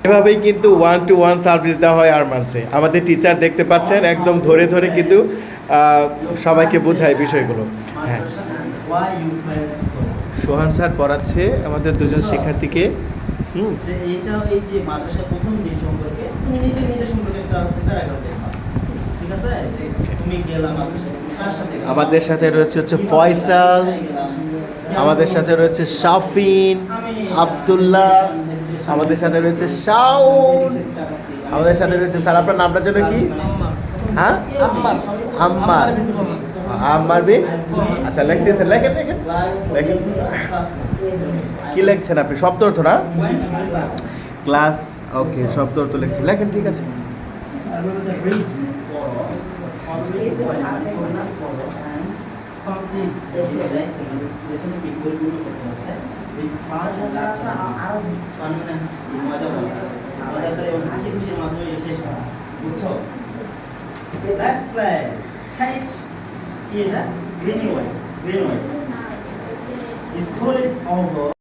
এভাবেই কিন্তু 1-to-1 service দেওয়া হয় আরমান্সে। আমাদের টিচার দেখতে পাচ্ছেন একদম ধরে ধরে কিন্তু সবাইকে বোঝায় বিষয়গুলো। হ্যাঁ, সোহান স্যার পড়াচ্ছে আমাদের দুজন শিক্ষার্থীকে। যে এইটা এই যে মাদ্রাসা প্রথম দিন সম্পর্কে তুমি নিজে সম্পর্কে একটা হচ্ছে প্যারাগ্রাফ লেখা, ঠিক আছে? যে তুমি গেলা মাদ্রাসায় কার সাথে? আমাদের সাথে রয়েছে হচ্ছে ফয়সাল, আমাদের সাথে রয়েছে শাফিন, আব্দুল্লাহ, আমাদের সাথে রয়েছে শাওন, আমাদের সাথে রয়েছে স্যার আপনার নামটা যেন কি? হ্যাঁ, আম্মার। আম্মার বিন, আচ্ছা লিখতেছেন, লেখেন লেখেন লেখেন। কি লিখছেন আপনি? শব্দ অর্থ না? ক্লাস, ওকে, শব্দ অর্থ লিখছেন, লেখেন, ঠিক আছে। School is over.